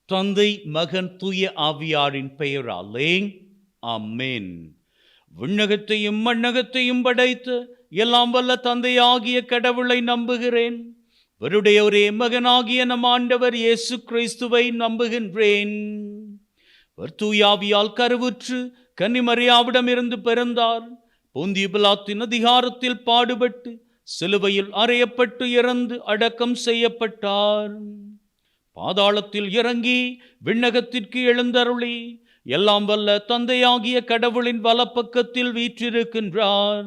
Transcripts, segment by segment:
தந்தை, மகன், தூய ஆவியாரின் பெயராலே ஆமென். விண்ணகத்தையும் மண்ணகத்தையும் படைத்து எல்லாம் வல்ல தந்தையாகிய கடவுளை நம்புகிறேன். அவருடைய ஒரே மகனாகிய நம் ஆண்டவர் இயேசு கிறிஸ்துவை நம்புகின்றேன். அவர் தூயாவியால் கருவுற்று கன்னிமரியாவிடம் இருந்து பிறந்தார். பொந்திய பிலாத்தின் அதிகாரத்தில் பாடுபட்டு சிலுவையில் அறையப்பட்டு இறந்து அடக்கம் செய்யப்பட்டார். பாதாளத்தில் இறங்கி விண்ணகத்திற்கு எழுந்தருளி எல்லாம் வல்ல தந்தையாகிய கடவுளின் வலப்பக்கத்தில் வீற்றிருக்கின்றார்.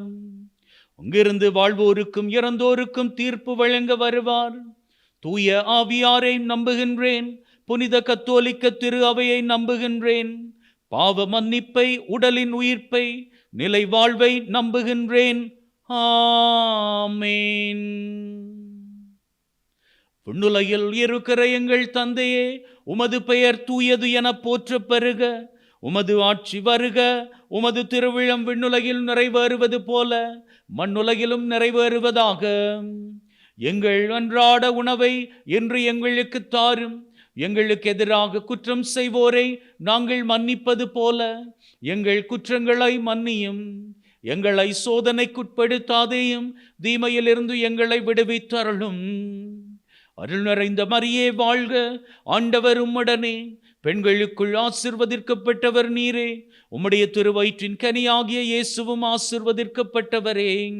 அங்கிருந்து வாழ்வோருக்கும் இறந்தோருக்கும் தீர்ப்பு வழங்க வருவார். தூய ஆவியாரை நம்புகின்றேன். புனித கத்தோலிக்க திரு அவையை நம்புகின்றேன். பாவ மன்னிப்பை, உடலின் உயிர்ப்பை, நிலை வாழ்வை நம்புகின்றேன். ஆமென். விண்ணுலகில் இருக்கிற எங்கள் தந்தையே, உமது பெயர் தூயது என போற்றப் பெறுக. உமது ஆட்சி வருக. உமது திருவிழம் விண்ணுலகில் நிறைவேறுவது போல மண்ணுலகிலும் நிறைவேறுவதாக. எங்கள் அன்றாட உணவை இன்று எங்களுக்கு தாரும். எங்களுக்கு எதிராக குற்றம் செய்வோரை நாங்கள் மன்னிப்பது போல எங்கள் குற்றங்களை மன்னியும். எங்களை சோதனைக்குட்படுத்தாதேயும், தீமையிலிருந்து எங்களை விடுவித்தருளும். அருள் நிறைந்த மரியே வாழ்க. ஆண்டவர் உம்முடனே. பெண்களுக்குள் ஆசீர்வதிக்கப்பட்டவர் நீரே. உம்முடைய திருவயிற்றின் கனியாகிய இயேசுவும் ஆசீர்வதிக்கப்பட்டவரே.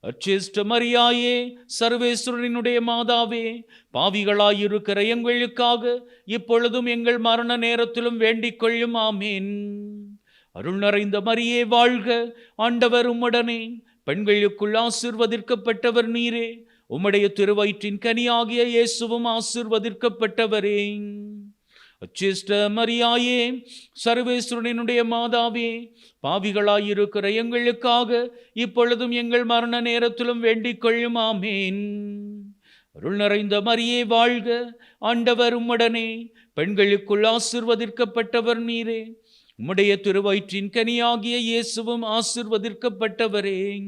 அச்சிஷ்ட மரியாயே, சர்வேஸ்வரனுடைய மாதாவே, பாவிகளாயிருக்கிற எங்களுக்காக இப்பொழுதும் எங்கள் மரண நேரத்திலும் வேண்டிக் கொள்ளும். ஆமேன். அருள் நிறைந்த மரியே வாழ்க. ஆண்டவர் உம்முடனே. பெண்களுக்குள் ஆசீர்வதிக்கப்பட்டவர் நீரே. உம்முடைய திருவயிற்றின் கனியாகிய இயேசுவும் ஆசீர்வதிக்கப்பட்டவரே. அச்சிஷ்ட மரியாயே, சர்வேஸ்வரனுடைய மாதாவே, பாவிகளாயிருக்கிற எங்களுக்காக இப்பொழுதும் எங்கள் மரண நேரத்திலும் வேண்டிக் கொள்ளும். ஆமேன். அருள் நிறைந்த மரியே வாழ்க. ஆண்டவர் உம்முடனே. பெண்களுக்குள் ஆசீர்வதிக்கப்பட்டவர் நீரே. உம்முடைய திருவயிற்றின் கனியாகிய இயேசுவும் ஆசீர்வதிக்கப்பட்டவரே.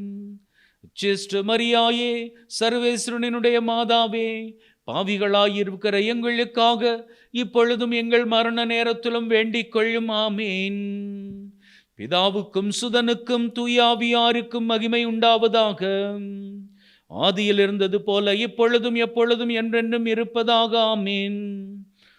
அச்சிஷ்ட மரியாயே, சர்வேஸ்வரனுடைய மாதாவே, பாவிகளாயிருக்கிற எங்களுக்காக இப்பொழுதும் எங்கள் மரண நேரத்திலும் வேண்டிக் கொள்ளும். ஆமேன். பிதாவுக்கும் சுதனுக்கும் தூயாவியாருக்கும் மகிமை உண்டாவதாக. ஆதியில் இருந்தது போல இப்பொழுதும் எப்பொழுதும் என்றென்றும் இருப்பதாக. ஆமேன்.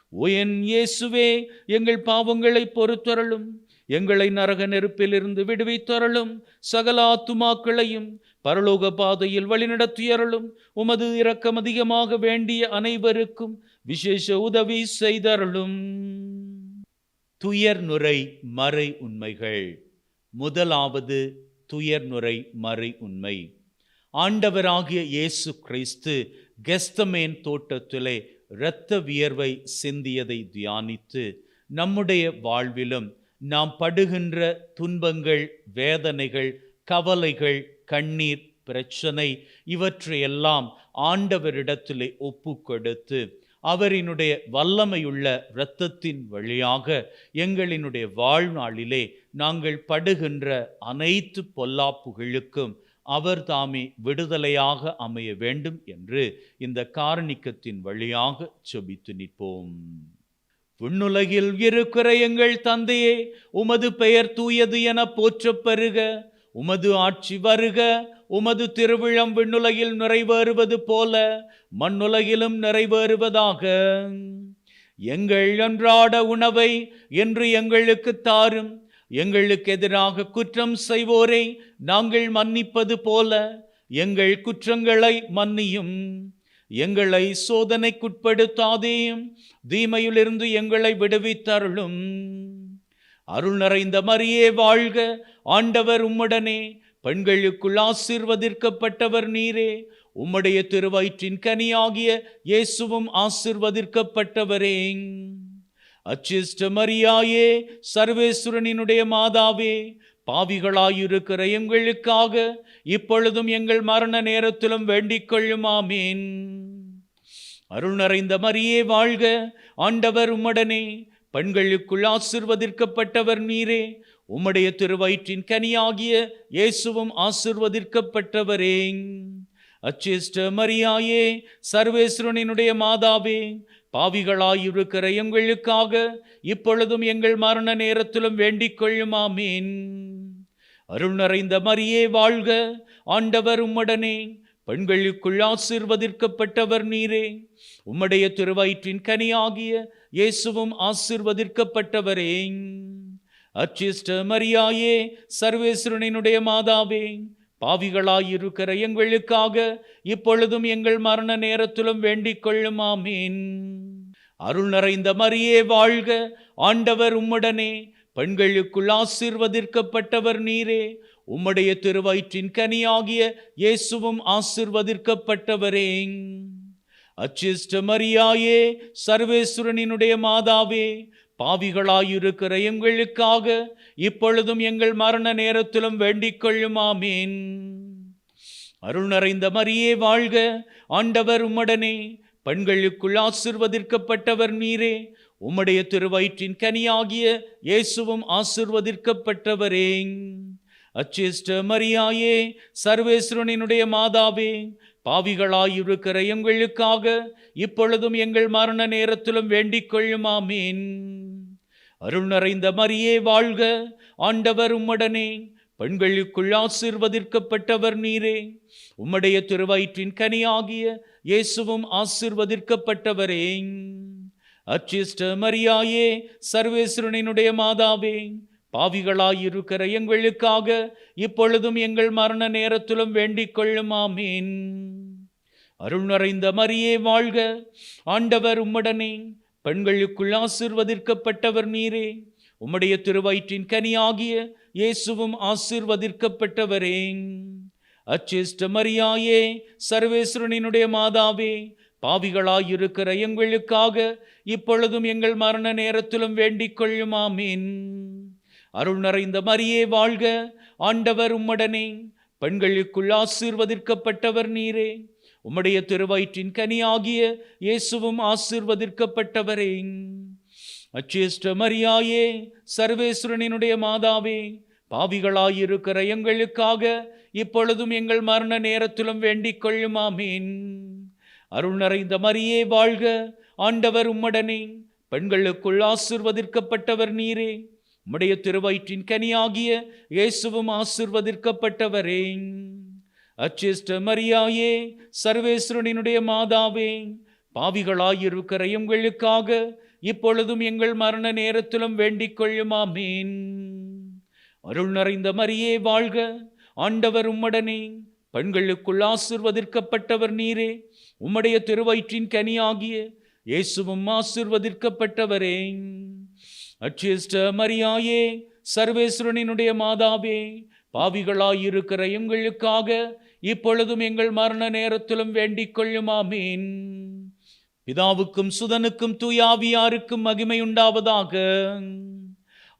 ஓ என் இயேசுவே, எங்கள் பாவங்களை பொறுத்தருளும். எங்களை நரக நெருப்பிலிருந்து விடுவித்தருளும். சகல ஆத்துமாக்களையும் பரலோக பாதையில் வழிநடத்தியருளும். உமது இரக்கம் அதிகமாக வேண்டிய அனைவருக்கும் விசேஷ உதவி செய்தருளும். துயர்நுரை மறை உண்மைகள். முதலாவது துயர்நுரை மறை உண்மை. ஆண்டவராகிய இயேசு கிறிஸ்து கெத்செமனே தோட்டத்திலே இரத்த வியர்வை சிந்தியதை தியானித்து நம்முடைய வாழ்விலும் நாம் படுகின்ற துன்பங்கள், வேதனைகள், கவலைகள், கண்ணீர், பிரச்சனை இவற்றையெல்லாம் ஆண்டவரிடத்திலே ஒப்பு கொடுத்து அவரினுடைய வல்லமையுள்ள இரத்தத்தின் வழியாக எங்களினுடைய வாழ்நாளிலே நாங்கள் படுகின்ற அனைத்து பொல்லாப்புகளுக்கும் அவர் தாமே விடுதலையாக அமைய வேண்டும் என்று இந்த காரணிக்கத்தின் வழியாக செபித்து நிற்போம். விண்ணுலகில் இருக்கிற எங்கள் தந்தையே, உமது பெயர் தூயது என போற்றப் பெறுக. உமது ஆட்சி வருக. உமது திருவிழம் விண்ணுலகில் நிறைவேறுவது போல மண்ணுலகிலும் நிறைவேறுவதாக. எங்கள் அன்றாட உணவை இன்று எங்களுக்கு தாரும். எங்களுக்கு எதிராக குற்றம் செய்வோரை நாங்கள் மன்னிப்பது போல எங்கள் குற்றங்களை மன்னியும். எங்களை சோதனைக்குட்படுத்தாதேயும், தீமையிலிருந்து எங்களை விடுவித்தருளும். அருள் நிறைந்த மரியே வாழ்க. ஆண்டவர் உம்முடனே. பெண்களுக்குள் ஆசீர்வதிக்கப்பட்டவர் நீரே. உம்முடைய திருவயிற்றின் கனியாகிய இயேசுவும் ஆசீர்வதிக்கப்பட்டவரே. அச்சிஷ்ட மரியாயே, சர்வேஸ்வரனுடைய மாதாவே, பாவிகளாயிருக்கிற எங்களுக்காக இப்பொழுதும் எங்கள் மரண நேரத்திலும் வேண்டிக் கொள்ளும். ஆமேன். அருள் நிறைந்த மரியே வாழ்க. ஆண்டவர் உம்முடனே. பெண்களுக்குள் ஆசீர்வதிக்கப்பட்டவர் நீரே. உம்முடைய திருவயிற்றின் கனியாகிய இயேசுவும் ஆசீர்வதிக்கப்பட்டவரே. அச்சிஷ்ட மரியாயே, சர்வேஸ்வரனுடைய மாதாவே, பாவிகளாயிருக்கிற எங்களுக்காக இப்பொழுதும் எங்கள் மரண நேரத்திலும் வேண்டிக் கொள்ளும். ஆமீன். அருள் நிறைந்த மரியே வாழ்க, ஆண்டவர் உம்முடனே, பெண்களுக்குள் ஆசீர்வதிக்கப்பட்டவர் நீரே. உம்முடைய திருவயிற்றின் கனியாகிய இயேசுவும் ஆசீர்வதிக்கப்பட்டவரே. அச்சிஷ்ட மரியாயே, சர்வேஸ்வரனினுடைய மாதாவே, பாவிகளாயிருக்கிற எங்களுக்காக இப்பொழுதும் எங்கள் மரண நேரத்திலும் வேண்டிக் கொள்ளும். ஆமீன். அருள் நிறைந்த மரியே வாழ்க, ஆண்டவர் உம்முடனே, பெண்களுக்குள் ஆசீர்வதிக்கப்பட்டவர் நீரே. உம்முடைய திருவயிற்றின் கனியாகிய இயேசுவும் ஆசீர்வதிக்கப்பட்டவரே. அச்சிஷ்ட மரியாயே, சர்வேஸ்வரனினுடைய மாதாவே, பாவிகளாயிருக்கிற எங்களுக்காக இப்பொழுதும் எங்கள் மரண நேரத்திலும் வேண்டிக் கொள்ளும். ஆமீன். அருள் நிறைந்த மரியே வாழ்க, ஆண்டவர் உம்முடனே, பெண்களுக்குள் ஆசீர்வதிக்கப்பட்டவர் நீரே. உம்முடைய திருவயிற்றின் கனியாகிய இயேசுவும் ஆசீர்வதிக்கப்பட்டவரே. அச்சிஷ்ட மரியாயே, சர்வேஸ்வரனினுடைய மாதாவே, பாவிகளாயிருக்கிற எங்களுக்காக இப்பொழுதும் எங்கள் மரண நேரத்திலும் வேண்டிக் கொள்ளும். ஆமீன். அருள் நிறைந்த மரியே வாழ்க, ஆண்டவர் உம்முடனே, பெண்களுக்குள் ஆசீர்வதிக்கப்பட்டவர் நீரே. உம்முடைய திருவயிற்றின் கனியாகிய இயேசுவும் ஆசீர்வதிக்கப்பட்டவரே. அச்சிஷ்ட மரியாயே, சர்வேஸ்வரனினுடைய மாதாவே, பாவிகளாயிருக்கிற எங்களுக்காக இப்பொழுதும் எங்கள் மரண நேரத்திலும் வேண்டிக் கொள்ளும். ஆமீன். அருள் நிறைந்த மரியே வாழ்க, ஆண்டவர் உம்முடனே, பெண்களுக்குள் ஆசீர்வதிக்கப்பட்டவர் நீரே. உம்முடைய திருவயிற்றின் கனியாகிய இயேசுவும் ஆசீர்வதிக்கப்பட்டவரே. அச்சிஷ்ட மரியாயே, சர்வேஸ்வரனினுடைய மாதாவே, பாவிகளாயிருக்கிற எங்களுக்காக இப்பொழுதும் எங்கள் மரண நேரத்திலும் வேண்டிக் கொள்ளும். ஆமீன். அருள் நிறைந்த மரியே வாழ்க, ஆண்டவர் உம்முடனே, பெண்களுக்குள் ஆசீர்வதிக்கப்பட்டவர் நீரே. உம்முடைய திருவயிற்றின் கனியாகிய இயேசுவும் ஆசீர்வதிக்கப்பட்டவரே. அச்சிஷ்ட மரியாயே, சர்வேஸ்வரனினுடைய மாதாவே, பாவிகளாயிருக்கிற எங்களுக்காக இப்பொழுதும் எங்கள் மரண நேரத்திலும் வேண்டிக் கொள்ளும். ஆமீன். அருள் நிறைந்த மரியே வாழ்க, ஆண்டவர் உம்முடனே, பெண்களுக்குள் ஆசீர்வதிக்கப்பட்டவர் நீரே. உம்முடைய திருவயிற்றின் கனியாகிய இயேசுவும் ஆசீர்வதிக்கப்பட்டவரே. அச்சிஷ்ட மரியாயே, சர்வேஸ்வரனினுடைய மாதாவே, பாவிகளாயிருக்கிற எங்களுக்காக இப்பொழுதும் எங்கள் மரண நேரத்திலும் வேண்டிக் கொள்ளும். ஆமீன். அருள் நிறைந்த மரியே வாழ்க, ஆண்டவர் உம்முடனே, பெண்களுக்குள் ஆசீர்வதிக்கப்பட்டவர் நீரே. உம்முடைய திருவயிற்றின் கனியாகிய இயேசுவும் ஆசீர்வதிக்கப்பட்டவரே. அச்சிஷ்ட மரியாயே, சர்வேஸ்வரனினுடைய மாதாவே, பாவிகளாயிருக்கிற எங்களுக்காக இப்பொழுதும் எங்கள் மரண நேரத்திலும் வேண்டிக் கொள்ளும். ஆமீன். பிதாவுக்கும் சுதனுக்கும் தூயாவியாருக்கும் மகிமை உண்டாவதாக.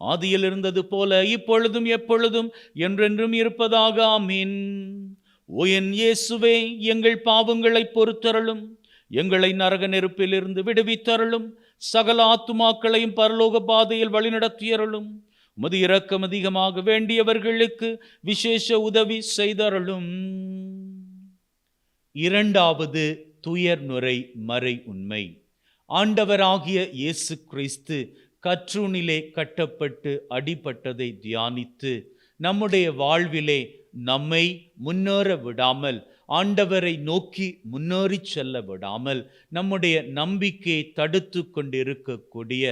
ஆதியில் இருந்தது போல இப்பொழுதும் எப்பொழுதும் என்றென்றும் இருப்பதாக. ஆமீன். ஓ என் இயேசுவே, எங்கள் பாவங்களை பொறுத்தருளும், எங்களை நரக நெருப்பிலிருந்து விடுவித்தருளும், சகல ஆத்துமாக்களையும் பரலோக பாதையில் வழிநடத்தியருளும். உமது இரக்கம் அதிகமாக வேண்டியவர்களுக்கு விசேஷ உதவி செய்தருளும். இரண்டாவது துயர்நுரை மறை உண்மை. ஆண்டவராகிய இயேசு கிறிஸ்து கற்றூணிலே கட்டப்பட்டு அடிபட்டதை தியானித்து நம்முடைய வாழ்விலே நம்மை முன்னேற விடாமல், ஆண்டவரை நோக்கி முன்னேறி செல்ல விடாமல், நம்முடைய நம்பிக்கையை தடுத்து கொண்டிருக்கக்கூடிய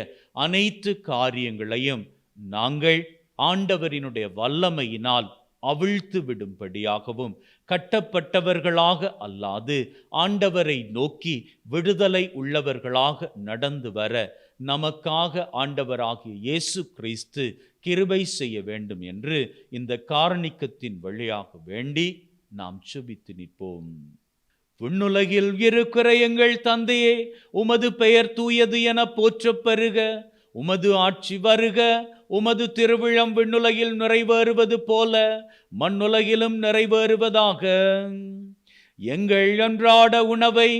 அனைத்து காரியங்களையும் நாங்கள் ஆண்டவரினுடைய வல்லமையினால் அவிழ்த்து விடும்படியாகவும், கட்டப்பட்டவர்களாக அல்லாது ஆண்டவரை நோக்கி விடுதலை உள்ளவர்களாக நடந்து வர நமக்காக ஆண்டவராகிய இயேசு கிறிஸ்து கிருபை செய்ய வேண்டும் என்று இந்த காரணிக்கத்தின் வழியாக வேண்டி நாம் செபித்து நிற்போம். விண்ணுலகில் இருக்கிற எங்கள் தந்தையே, உமது பெயர் தூயது என போற்றப் பெறுக. உமது ஆட்சி வருக. உமது திருவிழம் விண்ணுலகில் நிறைவேறுவது போல மண்ணுலகிலும் நிறைவேறுவதாக. எங்கள் அன்றாட உணவை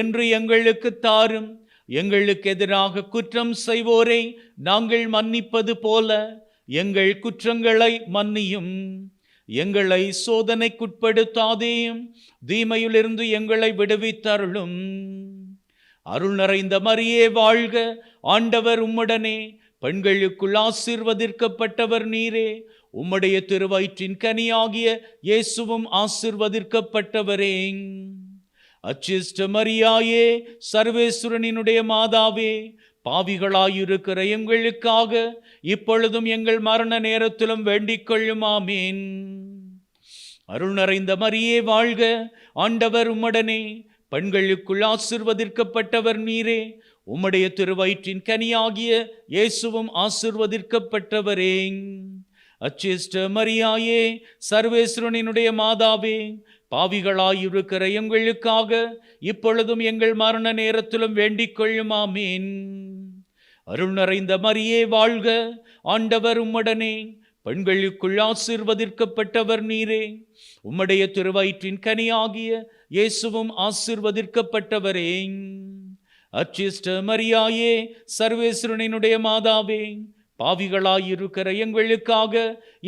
இன்று எங்களுக்கு தாரும். எங்களுக்கு எதிராக குற்றம் செய்வோரை நாங்கள் மன்னிப்பது போல எங்கள் குற்றங்களை மன்னியும். எங்களை சோதனைக்குட்படுத்தாதேயும், தீமையிலிருந்து எங்களை விடுவித்தருளும். அருள் நிறைந்த மரியே வாழ்க, ஆண்டவர் உம்முடனே, பெண்களுக்குள் ஆசீர்வதிக்கப்பட்டவர் நீரே. உம்முடைய திருவயிற்றின் கனியாகிய இயேசுவும் ஆசீர்வதிக்கப்பட்டவரே. அச்சிஷ்ட மரியாயே, சர்வேஸ்வரனினுடைய மாதாவே, பாவிகளாயிருக்கிற எங்களுக்காக இப்பொழுதும் எங்கள் மரண நேரத்திலும் வேண்டிக் கொள்ளும். ஆமேன். அருள் நிறைந்த மரியே வாழ்க, ஆண்டவர் உம்முடனே, பெண்களுக்குள் ஆசீர்வதிக்கப்பட்டவர் நீரே. உம்முடைய திருவயிற்றின் கனியாகிய இயேசுவும் ஆசீர்வதிக்கப்பட்டவரே. அச்சிஷ்ட மரியாயே, சர்வேஸ்வரனினுடைய மாதாவே, பாவிகளாயிருக்கிற எங்களுக்காக இப்பொழுதும் எங்கள் மரண நேரத்திலும் வேண்டிக் கொள்ளும். ஆமேன். அருள் நிறைந்த மரியே வாழ்க, ஆண்டவர் உம்முடனே, பெண்களுக்குள் ஆசீர்வதிக்கப்பட்டவர் நீரே. உம்முடைய திருவயிற்றின் கனியாகிய இயேசுவும் ஆசீர்வதிக்கப்பட்டவரே. அச்சிஷ்ட மரியாயே, சர்வேஸ்வரனினுடைய மாதாவே, பாவிகளாயிருக்கிற எங்களுக்காக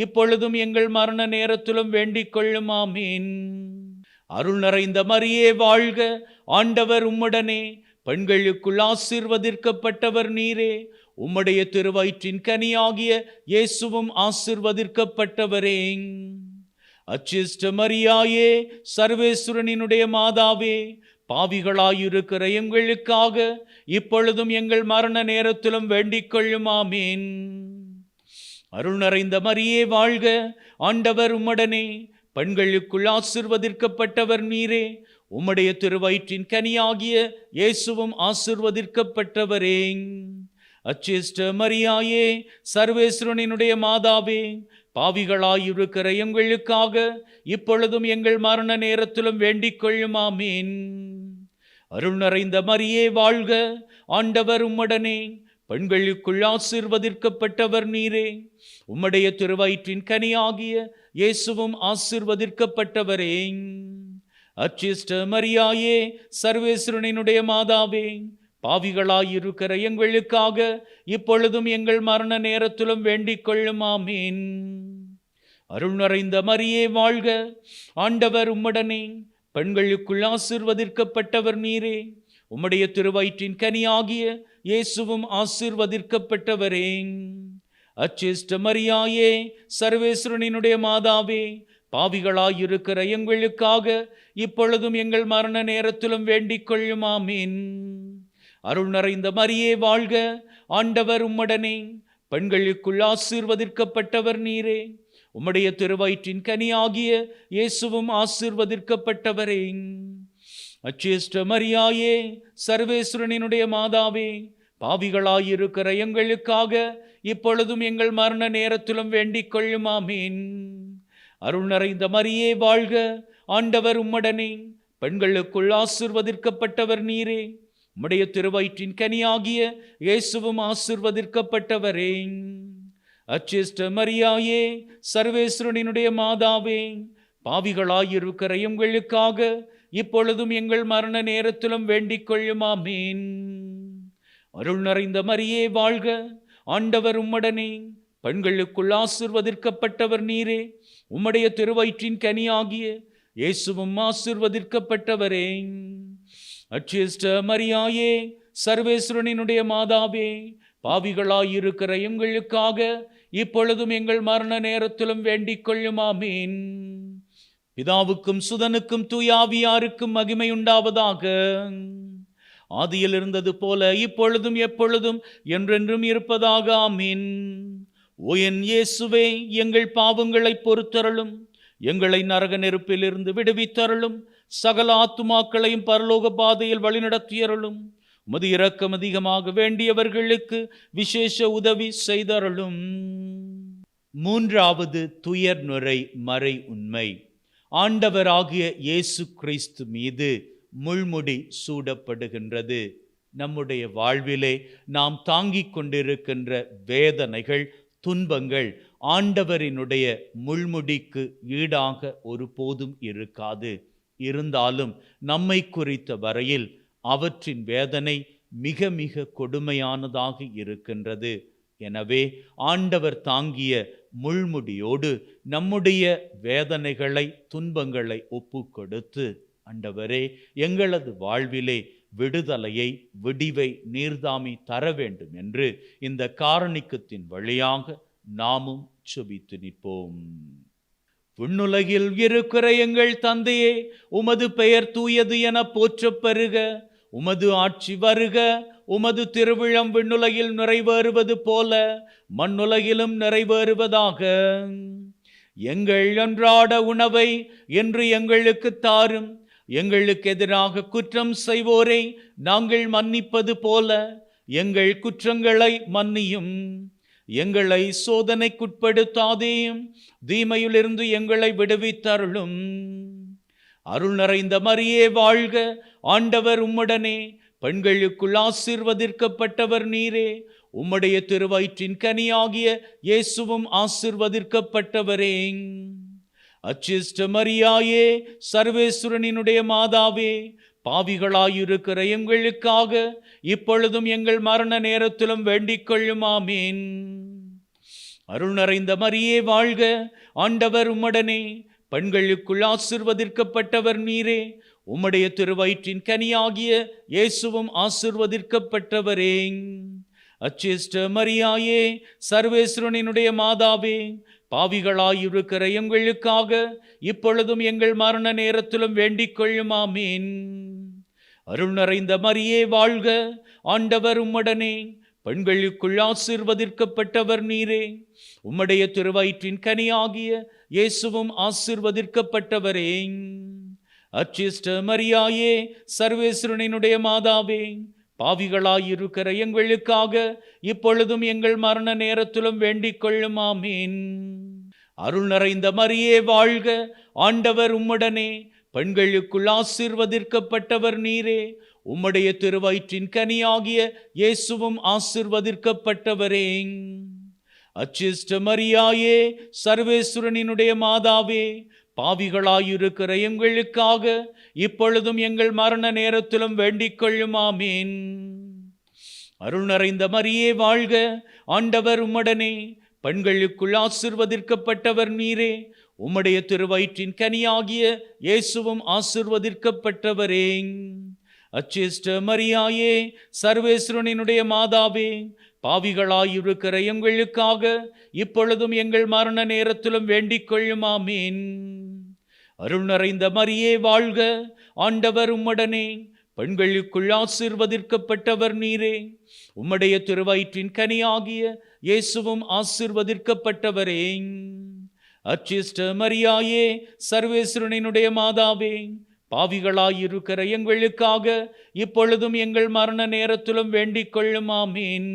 இப்பொழுதும் எங்கள் மரண நேரத்திலும் வேண்டிக் கொள்ளும். ஆமேன். அருள் நிறைந்த மரியே வாழ்க, ஆண்டவர் உம்முடனே, பெண்களுக்குள் ஆசீர்வதிக்கப்பட்டவர் நீரே. உம்முடைய திருவயிற்றின் கனியாகிய இயேசுவும் ஆசீர்வதிக்கப்பட்டவரே. அச்சிஷ்ட மரியாயே, சர்வேஸ்வரனினுடைய மாதாவே, பாவிகளாயிருக்கிற எங்களுக்காக இப்பொழுதும் எங்கள் மரண நேரத்திலும் வேண்டிக் கொள்ளும். ஆமேன். அருள் நிறைந்த மரியே வாழ்க, ஆண்டவர் உம்முடனே, பெண்களுக்குள் ஆசீர்வதிக்கப்பட்டவர் நீரே. உம்முடைய திருவயிற்றின் கனியாகிய இயேசுவும் ஆசீர்வதிக்கப்பட்டவரே. அச்சிஷ்ட மரியாயே, சர்வேஸ்வரனினுடைய மாதாவே, பாவிகளாயிருக்கிற எங்களுக்காக இப்பொழுதும் எங்கள் மரண நேரத்திலும் வேண்டிக் கொள்ளும். ஆமேன். அருள் நிறைந்த மரியே வாழ்க, ஆண்டவர் உம்முடனே, பெண்களுக்குள் ஆசீர்வதிக்கப்பட்டவர் நீரே. உம்முடைய திருவயிற்றின் கனியாகிய இயேசுவும் ஆசீர்வதிக்கப்பட்டவரே. அச்சிஷ்ட மரியாயே, சர்வேஸ்வரனினுடைய மாதாவே, பாவிகளாயிருக்கிற எங்களுக்காக இப்பொழுதும் எங்கள் மரண நேரத்திலும் வேண்டிக் கொள்ளும். ஆமேன். அருள் நிறைந்த மரியே வாழ்க, ஆண்டவர் உம்முடனே, பெண்களுக்குள் ஆசீர்வதிக்கப்பட்டவர் நீரே. உம்முடைய திருவயிற்றின் கனியாகிய இயேசுவும் ஆசீர்வதிக்கப்பட்டவரே. அச்சிஷ்ட மரியாயே, சர்வேஸ்வரனினுடைய மாதாவே, பாவிகளாயிருக்கிற எங்களுக்காக இப்பொழுதும் எங்கள் மரண நேரத்திலும் வேண்டிக் கொள்ளும். ஆமேன். அருள் நிறைந்த மரியே வாழ்க, ஆண்டவர் உம்முடனே, பெண்களுக்குள் ஆசீர்வதிக்கப்பட்டவர் நீரே. உம்முடைய திருவயிற்றின் கனியாகிய இயேசுவும் ஆசீர்வதிக்கப்பட்டவரே. அச்சிஷ்ட மரியாயே, சர்வேஸ்வரனினுடைய மாதாவே, பாவிகளாயிருக்கிற எங்களுக்காக இப்பொழுதும் எங்கள் மரண நேரத்திலும் வேண்டிக் கொள்ளும். ஆமேன். அருள் நிறைந்த மரியே வாழ்க, ஆண்டவர் உம்முடனே, பெண்களுக்குள் ஆசீர்வதிக்கப்பட்டவர் நீரே. உம்முடைய திருவயிற்றின் கனியாகிய இயேசுவும் ஆசீர்வதிக்கப்பட்டவரே. அச்சிஷ்ட மரியாயே, சர்வேஸ்வரனினுடைய மாதாவே, பாவிகளாயிருக்கிற எங்களுக்காக இப்பொழுதும் எங்கள் மரண நேரத்திலும் வேண்டிக் கொள்ளும். ஆமேன். அருள் நிறைந்த மரியே வாழ்க, ஆண்டவர் உம்முடனே, பெண்களுக்குள் ஆசீர்வதிக்கப்பட்டவர் நீரே. உம்முடைய திருவயிற்றின் கனியாகிய இயேசுவும் ஆசீர்வதிக்கப்பட்டவரே. அச்சிஷ்ட மரியாயே, சர்வேஸ்வரனினுடைய மாதாவே, பாவிகளாயிருக்கிற எங்களுக்காக இப்பொழுதும் எங்கள் மரண நேரத்திலும் வேண்டிக் கொள்ளும். ஆமேன். பிதாவுக்கும் சுதனுக்கும் தூயாவியாருக்கும் மகிமை உண்டாவதாக. ஆதியில் இருந்தது போல இப்பொழுதும் எப்பொழுதும் என்றென்றும் இருப்பதாக. ஆமீன். ஓ என் இயேசுவே, எங்கள் பாவங்களை பொறுத்தருளும், எங்களை நரக நெருப்பிலிருந்து விடுவித்தருளும், சகல ஆத்துமாக்களையும் பரலோக பாதையில் வழிநடத்தியருளும். உமது இரக்கம் அதிகமாக வேண்டியவர்களுக்கு விசேஷ உதவி செய்தருளும். மூன்றாவது துயர் நுரை மறை உண்மை. ஆண்டவராகிய இயேசு கிறிஸ்து மீது முள்முடி சூடப்படுகின்றது. நம்முடைய வாழ்விலே நாம் தாங்கிக் கொண்டிருக்கின்ற வேதனைகள், துன்பங்கள் ஆண்டவரினுடைய முள்முடிக்கு ஈடாக ஒருபோதும் இருக்காது. இருந்தாலும் நம்மை குறித்த வரையில் அவற்றின் வேதனை மிக மிக கொடுமையானதாக இருக்கின்றது. எனவே ஆண்டவர் தாங்கிய முள்முடியோடு நம்முடைய வேதனைகளை, துன்பங்களை ஒப்பு கொடுத்து, ஆண்டவரே, எங்களது வாழ்விலே விடுதலையை, விடிவை நீர்தாமி தர வேண்டும் என்று இந்த காரணிக்கத்தின் வழியாக நாமும் செபித்து நிற்போம். விண்ணுலகில் இருக்கிற எங்கள் தந்தையே, உமது பெயர் தூயது என போற்றப் பெறுக. உமது ஆட்சி வருக. உமது திருவிழம் விண்ணுலகில் நிறைவேறுவது போல மண்ணுலகிலும் நிறைவேறுவதாக. எங்கள் அன்றாட உணவை இன்று எங்களுக்கு தாரும். எங்களுக்கு எதிராக குற்றம் செய்வோரை நாங்கள் மன்னிப்பது போல எங்கள் குற்றங்களை மன்னியும். எங்களை சோதனைக்குட்படுத்தாதேயும், தீமையிலிருந்து எங்களை விடுவித்தருளும். அருள் நிறைந்த மரியே வாழ்க. ஆண்டவர் உம்முடனே, பெண்களுக்குள் ஆசீர்வதிக்கப்பட்டவர் நீரே. உம்முடைய திருவயிற்றின் கனியாகிய இயேசுவும் ஆசீர்வதிக்கப்பட்டவரே. அச்சிஷ்ட மரியாயே, சர்வேஸ்வரனினுடைய மாதாவே, பாவிகளாயிருக்கிற எங்களுக்காக இப்பொழுதும் எங்கள் மரண நேரத்திலும் வேண்டிக் கொள்ளும். ஆமீன். அருள் நிறைந்த மரியே வாழ்க. ஆண்டவர் உம்முடனே, பெண்களுக்குள் ஆசீர்வதிக்கப்பட்டவர் நீரே. உம்முடைய திருவயிற்றின் கனியாகிய இயேசுவும் ஆசீர்வதிக்கப்பட்டவரே. அச்சிஷ்ட மரியாயே, சர்வேஸ்வரனினுடைய மாதாவே, பாவிகளாயிருக்கிற எங்களுக்காக இப்பொழுதும் எங்கள் மரண நேரத்திலும் வேண்டிக் கொள்ளும். ஆமீன். அருள் நிறைந்த மரியே வாழ்க. ஆண்டவர் உம்முடனே, பெண்களுக்குள் ஆசீர்வதிக்கப்பட்டவர் நீரே. உம்முடைய திருவயிற்றின் கனியாகிய இயேசுவும் ஆசீர்வதிக்கப்பட்டவரே. அச்சிஷ்ட மரியாயே, சர்வேஸ்வரனினுடைய மாதாவே, பாவிகளாயிருக்கிற எங்களுக்காக இப்பொழுதும் எங்கள் மரண நேரத்திலும் வேண்டிக் கொள்ளும். ஆமீன். அருள் நிறைந்த மரியே வாழ்க. ஆண்டவர் உம்முடனே, பெண்களுக்குள் ஆசீர்வதிக்கப்பட்டவர் நீரே. உம்முடைய திருவயிற்றின் கனியாகிய இயேசுவும் ஆசீர்வதிக்கப்பட்டவரே. அச்சிஷ்ட மரியாயே, சர்வேஸ்வரனினுடைய மாதாவே, பாவிகளாயிருக்கிற எங்களுக்காக இப்பொழுதும் எங்கள் மரண நேரத்திலும் வேண்டிக் கொள்ளும். ஆமீன். அருள் நிறைந்த மரியே வாழ்க. ஆண்டவர் உம்முடனே, பெண்களுக்குள் ஆசீர்வதிக்கப்பட்டவர் நீரே. உம்முடைய திருவயிற்றின் கனியாகிய இயேசுவும் ஆசீர்வதிக்கப்பட்டவரே. அச்சிஷ்ட மரியாயே, சர்வேஸ்வரனினுடைய மாதாவே, பாவிகளாயிருக்கிற எங்களுக்காக இப்பொழுதும் எங்கள் மரண நேரத்திலும் வேண்டிக் கொள்ளும். ஆமீன். அருள் நிறைந்த மரியே வாழ்க. ஆண்டவர் உம்முடனே, பெண்களுக்குள் ஆசீர்வதிக்கப்பட்டவர் நீரே. உம்முடைய திருவயிற்றின் கனியாகிய இயேசுவும் ஆசீர்வதிக்கப்பட்டவரே. அச்சிஷ்ட மரியாயே, சர்வேஸ்வரனினுடைய மாதாவே, பாவிகளாயிருக்கிற எங்களுக்காக இப்பொழுதும் எங்கள் மரண நேரத்திலும் வேண்டிக் கொள்ளும். ஆமீன்.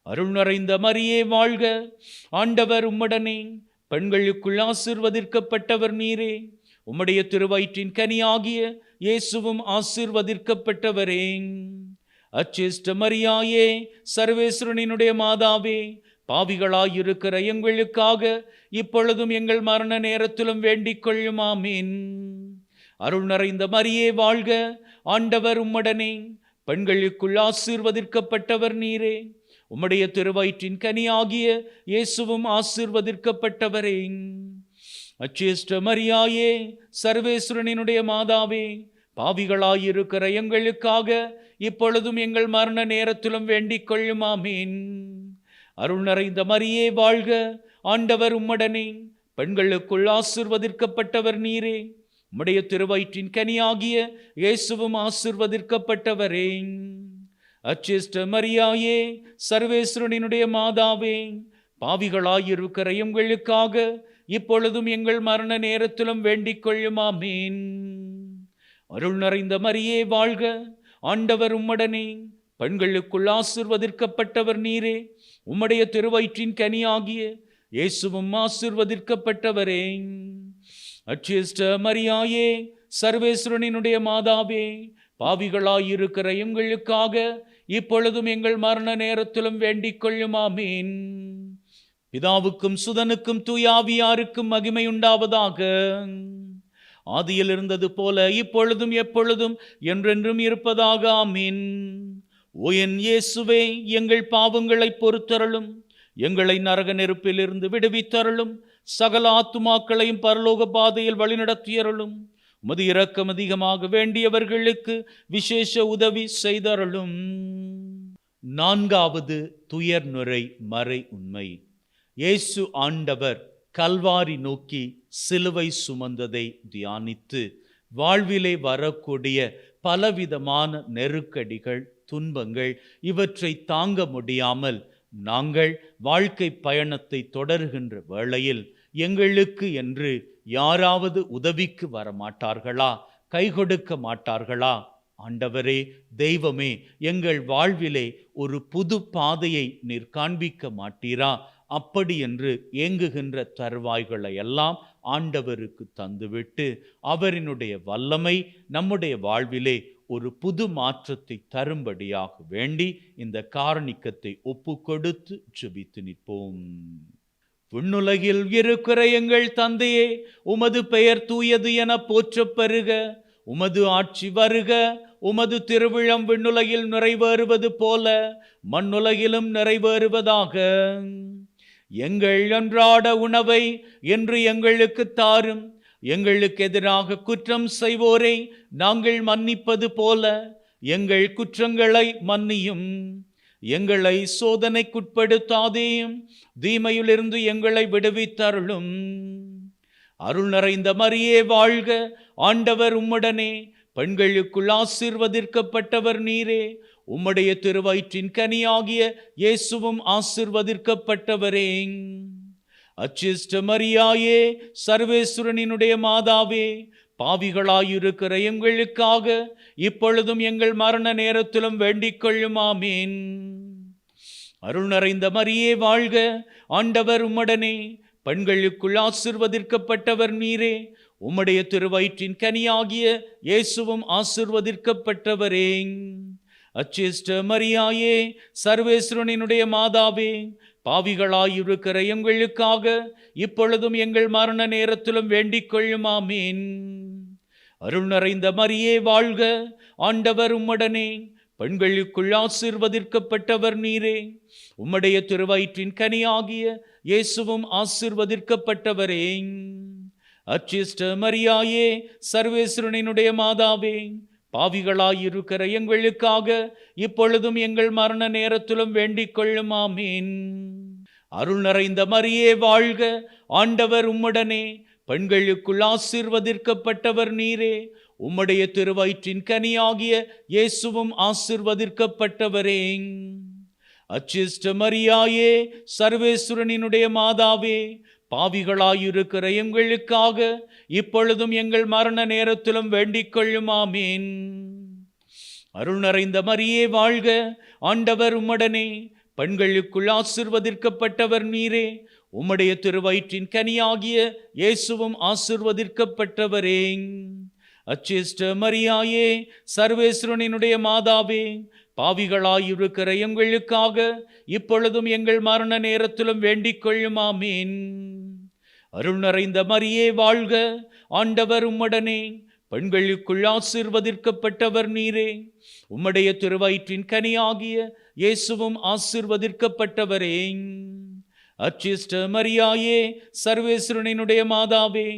அருள் நிறைந்த மரியே வாழ்க. ஆண்டவர் உம்முடனே, பெண்களுக்குள் ஆசீர்வதிக்கப்பட்டவர் நீரே. உம்முடைய திருவயிற்றின் கனியாகிய இயேசுவும் ஆசீர்வதிக்கப்பட்டவரே. அச்சிஷ்ட மரியாயே, சர்வேஸ்வரனினுடைய மாதாவே, பாவிகளாயிருக்கிற எங்களுக்காக இப்பொழுதும் எங்கள் மரண நேரத்திலும் வேண்டிக் கொள்ளும். ஆமீன். அருள் நிறைந்த மரியே வாழ்க. ஆண்டவர் உம்முடனே, பெண்களுக்குள் ஆசீர்வதிக்கப்பட்டவர் நீரே. உம்முடைய திருவயிற்றின் கனியாகிய இயேசுவும் ஆசீர்வதிக்கப்பட்டவரே. அச்சிஷ்ட மரியாயே, சர்வேஸ்வரனினுடைய மாதாவே, பாவிகளாயிருக்கிற எங்களுக்காக இப்பொழுதும் எங்கள் மரண நேரத்திலும் வேண்டிக் கொள்ளும். ஆமீன். அருள் நிறைந்த மரியே வாழ்க. ஆண்டவர் உம்முடனே, பெண்களுக்குள் ஆசீர்வதிக்கப்பட்டவர் நீரே. உம்முடைய திருவயிற்றின் கனியாகிய இயேசுவும் ஆசீர்வதிக்கப்பட்டவரே. அச்சிஷ்ட மரியாயே, சர்வேஸ்வரனினுடைய மாதாவே, பாவிகளாயிருக்கிற எங்களுக்காக இப்பொழுதும் எங்கள் மரண நேரத்திலும் வேண்டிக் கொள்ளும். ஆமீன். அருள் நிறைந்த மரியே வாழ்க. ஆண்டவர் உம்முடனே, பெண்களுக்குள் ஆசீர்வதிக்கப்பட்டவர் நீரே. உம்முடைய திருவயிற்றின் கனியாகிய இயேசுவும் ஆசீர்வதிக்கப்பட்டவரே. அச்சிஷ்ட மரியாயே, சர்வேஸ்வரனினுடைய மாதாவே, பாவிகளாயிருக்கிற எங்களுக்காக இப்பொழுதும் எங்கள் மரண நேரத்திலும் வேண்டிக் கொள்ளும். ஆமீன். பிதாவுக்கும் சுதனுக்கும் தூயாவியாருக்கும் மகிமை உண்டாவதாக. ஆதியில் இருந்தது போல இப்பொழுதும் எப்பொழுதும் என்றென்றும் இருப்பதாக. ஆமீன். ஓ என் இயேசுவே, எங்கள் பாவங்களை பொறுத்தருளும். எங்களை நரக நெருப்பிலிருந்து விடுவித்தருளும். சகல ஆத்துமாக்களையும் பரலோக பாதையில் வழிநடத்தியருளும். உமது இரக்கம் அதிகமாக வேண்டியவர்களுக்கு விசேஷ உதவி செய்தருளும். நான்காவது துயர்நுரை மறை உண்மை. இயேசு ஆண்டவர் கல்வாரி நோக்கி சிலுவை சுமந்ததை தியானித்து வாழ்விலே வரக்கூடிய பலவிதமான நெருக்கடிகள், துன்பங்கள் இவற்றை தாங்க முடியாமல் நாங்கள் வாழ்க்கை பயணத்தை தொடர்கின்ற வேளையில் எங்களுக்கு என்று யாராவது உதவிக்கு வரமாட்டார்களா? கை கொடுக்க மாட்டார்களா? ஆண்டவரே, தெய்வமே, எங்கள் வாழ்விலே ஒரு புது பாதையை நீர் காண்பிக்க மாட்டீரா? அப்படி என்று ஏங்குகின்ற தருவாய்களை எல்லாம் ஆண்டவருக்கு தந்துவிட்டு அவரினுடைய வல்லமை நம்முடைய வாழ்விலே ஒரு புது மாற்றத்தை தரும்படியாக வேண்டி இந்த காரணிக்கத்தை ஒப்பு கொடுத்து ஜெபித்து நிற்போம். விண்ணுலகில் இருக்கிற எங்கள் தந்தையே, உமது பெயர் தூயது என போற்றப் பெறுக. உமது ஆட்சி வருக. உமது திருவிழம் விண்ணுலகில் நிறைவேறுவது போல மண்ணுலகிலும் நிறைவேறுவதாக. எங்கள் அன்றாட உணவை என்று எங்களுக்கு தாரும். எங்களுக்கு எதிராக குற்றம் செய்வோரை நாங்கள் மன்னிப்பது போல எங்கள் குற்றங்களை மன்னியும். எங்களை சோதனைக்குட்படுத்தாதேயும், தீமையிலிருந்து எங்களை விடுவித்தருளும். அருள் நிறைந்த மரியே வாழ்க. ஆண்டவர் உம்முடனே. பெண்களுக்குள் ஆசீர்வதிக்கப்பட்டவர் நீரே. உம்முடைய திருவயிற்றின் கனியாகிய இயேசுவும் ஆசீர்வதிக்கப்பட்டவரே. அச்சிஷ்ட மரியாயே, சர்வேஸ்வரனினுடைய மாதாவே, பாவிகளாயிருக்கிற எங்களுக்காக இப்பொழுதும் எங்கள் மரண நேரத்திலும் வேண்டிக் கொள்ளும். ஆமீன். அருள் நிறைந்த மரியே வாழ்க. ஆண்டவர் உம்முடனே. பெண்களுக்குள் ஆசீர்வதிக்கப்பட்டவர் நீரே. உம்முடைய திருவயிற்றின் கனியாகிய இயேசுவும் ஆசீர்வதிக்கப்பட்டவரே. அச்சிஷ்ட மரியாயே, சர்வேஸ்வரனினுடைய மாதாவே, பாவிகளாயிருக்கிற எங்களுக்காக இப்பொழுதும் எங்கள் மரண நேரத்திலும் வேண்டிக் கொள்ளும். ஆமீன். அருள் நிறைந்த மரியே வாழ்க. ஆண்டவர் உம்முடனே. பெண்களுக்குள் ஆசீர்வதிக்கப்பட்டவர் நீரே. உம்முடைய திருவயிற்றின் கனியாகிய இயேசுவும் ஆசீர்வதிக்கப்பட்டவரே. அச்சிஷ்ட மரியாயே, சர்வேஸ்வரனினுடைய மாதாவே, பாவிகளாயிருக்கிற எங்களுக்காக இப்பொழுதும் எங்கள் மரண நேரத்திலும் வேண்டிக் கொள்ளும். ஆமீன். அருள் நிறைந்த மரியே வாழ்க. ஆண்டவர் உம்முடனே. பெண்களுக்குள் ஆசீர்வதிக்கப்பட்டவர் நீரே. உம்முடைய திருவயிற்றின் கனியாகிய இயேசுவும் ஆசீர்வதிக்கப்பட்டவரே. அச்சிஷ்ட மரியாயே, சர்வேஸ்வரனினுடைய மாதாவே, பாவிகளாயிருக்கிற எங்களுக்காக இப்பொழுதும் எங்கள் மரண நேரத்திலும் வேண்டிக் கொள்ளும். ஆமீன். அருள் நிறைந்த மரியே வாழ்க. ஆண்டவர் உம்முடனே. பெண்களுக்குள் ஆசீர்வதிக்கப்பட்டவர் நீரே. உம்முடைய திருவயிற்றின் கனியாகிய இயேசுவும் ஆசீர்வதிக்கப்பட்டவரே. அச்சிஷ்ட மரியாயே, சர்வேஸ்வரனினுடைய மாதாவே, பாவிகளாயிருக்கிற எங்களுக்காக இப்பொழுதும் எங்கள் மரண நேரத்திலும் வேண்டிக் கொள்ளும். ஆமீன். அருள் நிறைந்த மரியே வாழ்க. ஆண்டவர் உம்முடனே. பெண்களுக்குள் ஆசீர்வதிக்கப்பட்டவர் நீரே. உம்முடைய திருவயிற்றின் கனியாகிய இயேசுவும் ஆசீர்வதிக்கப்பட்டவரே. அச்சிஷ்ட மரியாயே, சர்வேஸ்வரனினுடைய மாதாவே,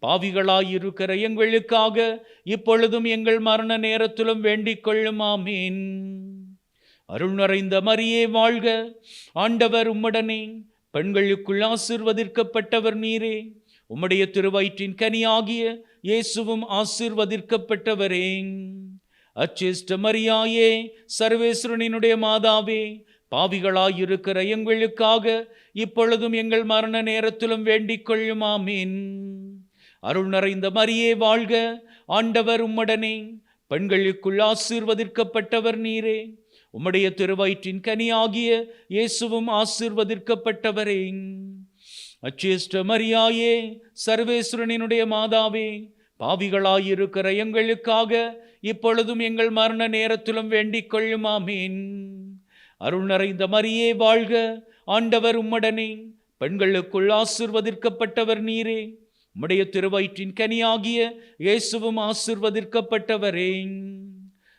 பாவிகளாயிருக்கிற எங்களுக்காக இப்பொழுதும் எங்கள் மரண நேரத்திலும் வேண்டிக் கொள்ளும். ஆமீன். அருள் நிறைந்த மரியே வாழ்க. ஆண்டவர் உம்முடனே. பெண்களுக்குள் ஆசீர்வதிக்கப்பட்டவர் நீரே. உம்முடைய திருவயிற்றின் கனியாகிய இயேசுவும் ஆசீர்வதிக்கப்பட்டவரே. அச்சிஷ்ட மரியாயே, சர்வேஸ்வரனினுடைய மாதாவே, பாவிகளாயிருக்கிற எங்களுக்காக இப்பொழுதும் எங்கள் மரண நேரத்திலும் வேண்டிக் கொள்ளும். ஆமீன். அருள் நிறைந்த மரியே வாழ்க. ஆண்டவர் உம்முடனே. பெண்களுக்குள் ஆசீர்வதிக்கப்பட்டவர் நீரே. உம்முடைய திருவயிற்றின் கனியாகிய இயேசுவும் ஆசீர்வதிக்கப்பட்டவரே. அச்சிஷ்ட மரியாயே, சர்வேஸ்வரனினுடைய மாதாவே, பாவிகளாயிருக்கிற எங்களுக்காக இப்பொழுதும் எங்கள் மரண நேரத்திலும் வேண்டிக் கொள்ளும். ஆமீன். அருள் நிறைந்த மரியே வாழ்க. ஆண்டவர் உம்முடனே. பெண்களுக்குள் ஆசீர்வதிக்கப்பட்டவர் நீரே. உம்முடைய திருவயிற்றின் கனியாகிய இயேசுவும் ஆசீர்வதிக்கப்பட்டவரே.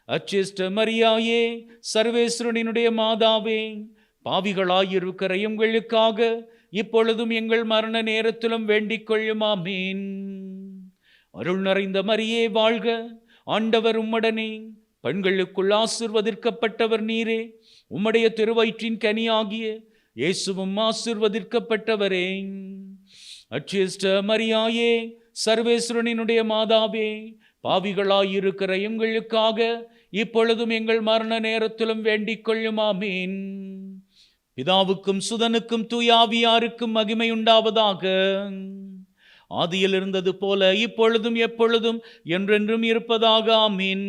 அச்சிஷ்ட மரியாயே, சர்வேஸ்வரனினுடைய மாதாவே, பாவிகளாயிருக்கிற எங்களுக்காக இப்பொழுதும் எங்கள் மரண நேரத்திலும் வேண்டிக் கொள்ளும். ஆமீன். அருள் நிறைந்த மரியே வாழ்க, ஆண்டவர் உம்முடனே, பெண்களுக்குள் ஆசீர்வதிக்கப்பட்டவர் நீரே. உம்முடைய திருவயிற்றின் கனியாகிய இயேசுவும் ஆசீர்வதிக்கப்பட்டவரே. அச்சிஷ்ட மரியாயே, சர்வேஸ்வரனினுடைய மாதாவே, பாவிகளாயிருக்கிற எங்களுக்காக இப்பொழுதும் எங்கள் மரண நேரத்திலும் வேண்டிக் கொள்ளும். ஆமீன். பிதாவுக்கும் சுதனுக்கும் தூயாவியாருக்கும் மகிமை உண்டாவதாக. ஆதியில் இருந்தது போல இப்பொழுதும் எப்பொழுதும் என்றென்றும் இருப்பதாக. ஆமீன்.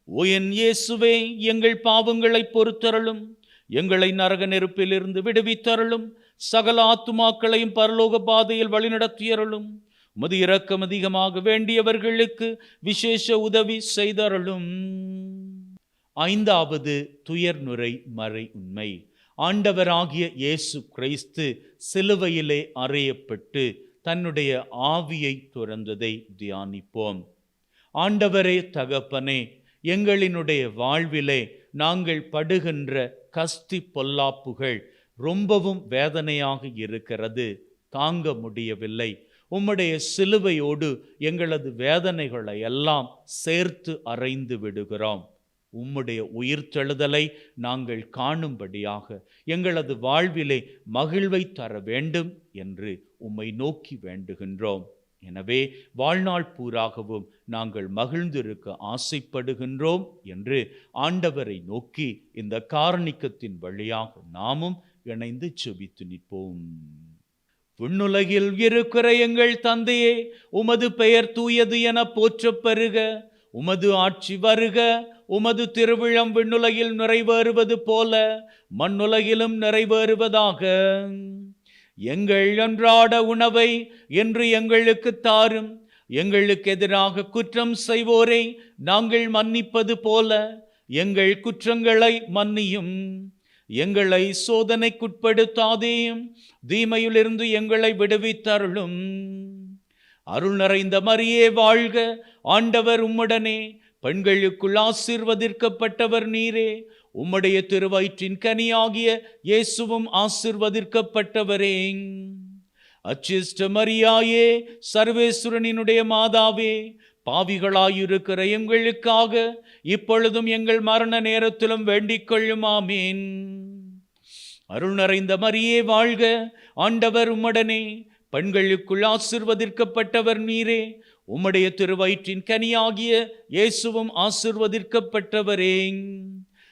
ஓ என் இயேசுவே, எங்கள் பாவங்களை பொறுத்தருளும், எங்களை நரக நெருப்பிலிருந்து விடுவித்தருளும், சகல ஆத்துமாக்களையும் பரலோக பாதையில் வழிநடத்தியருளும். உமது இரக்கம் அதிகமாக வேண்டியவர்களுக்கு விசேஷ உதவி செய்தருளும். ஐந்தாவது துயர்நுரை மறை உண்மை. ஆண்டவராகிய இயேசு கிறிஸ்து சிலுவையிலே அறையப்பட்டு தன்னுடைய ஆவியை துறந்ததை தியானிப்போம். ஆண்டவரே தகப்பனே, எங்களினுடைய வாழ்விலே நாங்கள் படுகின்ற கஸ்தி பொல்லாப்புகள் ரொம்பவும் வேதனையாக இருக்கிறது, தாங்க முடியவில்லை. உம்முடைய சிலுவையோடு எங்களது வேதனைகளை எல்லாம் சேர்த்து அறைந்து விடுகிறோம். உம்முடைய உயிர்த்தெழுதலை நாங்கள் காணும்படியாக எங்களது வாழ்விலே மகிழ்வை தர வேண்டும் என்று உம்மை நோக்கி வேண்டுகின்றோம். எனவே வாழ்நாள் பூராகவும் நாங்கள் மகிழ்ந்திருக்க ஆசைப்படுகின்றோம் என்று ஆண்டவரை நோக்கி இந்த காரணிக்கத்தின் வழியாக நாமும் இணைந்து செபித்து நிற்போம். விண்ணுலகில் இருக்கிற எங்கள் தந்தையே, உமது பெயர் தூயது என போற்றப் பெறுக. உமது ஆட்சி வருக. உமது திருவிழம் விண்ணுலகில் நிறைவேறுவது போல மண்ணுலகிலும் நிறைவேறுவதாக. எங்கள் அன்றாட உணவை இன்று எங்களுக்கு தாரும். எங்களுக்கு எதிராக குற்றம் செய்வோரை நாங்கள் மன்னிப்பது போல எங்கள் குற்றங்களை மன்னியும். எங்களை சோதனைக்குட்படுத்தாதேயும், தீமையிலிருந்து எங்களை விடுவித்தருளும். அருள் நிறைந்த மரியே வாழ்க, ஆண்டவர் உம்முடனே, பெண்களுக்குள் ஆசீர்வதிக்கப்பட்டவர் நீரே. உம்முடைய திருவயிற்றின் கனியாகிய இயேசுவும் ஆசீர்வதிக்கப்பட்டவரே. அச்சிஷ்ட மரியாயே, சர்வேஸ்வரனினுடைய மாதாவே, பாவிகளாயிருக்கிற எங்களுக்காக இப்பொழுதும் எங்கள் மரண நேரத்திலும் வேண்டிக் கொள்ளும். ஆமீன். அருள் நிறைந்த மரியே வாழ்க, ஆண்டவர் உம்முடனே, பெண்களுக்குள் ஆசீர்வதிக்கப்பட்டவர் நீரே. உம்முடைய திருவயிற்றின் கனியாகிய இயேசுவும் ஆசீர்வதிக்கப்பட்டவரே.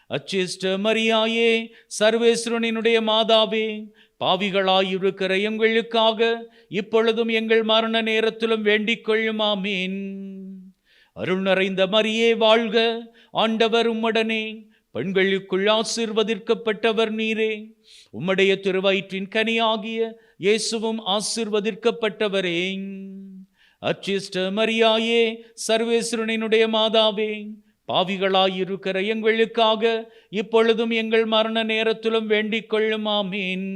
அச்சிஷ்ட மரியாயே, சர்வேஸ்வரனினுடைய மாதாவே, பாவிகளாயிருக்கிற எங்களுக்காக இப்பொழுதும் எங்கள் மரண நேரத்திலும் வேண்டிக் கொள்ளும். ஆமீன். அருள் நிறைந்த மரியே வாழ்க, ஆண்டவர் உம்முடனே, பெண்களுக்குள் ஆசீர்வதிக்கப்பட்டவர் நீரே. உம்முடைய திருவயிற்றின் கனியாகிய இயேசுவும் ஆசீர்வதிக்கப்பட்டவரே. அச்சிஷ்ட மரியாயே, சர்வேஸ்வரனினுடைய மாதாவே, பாவிகளாயிருக்கிற எங்களுக்காக இப்பொழுதும் எங்கள் மரண நேரத்திலும் வேண்டிக் கொள்ளும். ஆமீன்.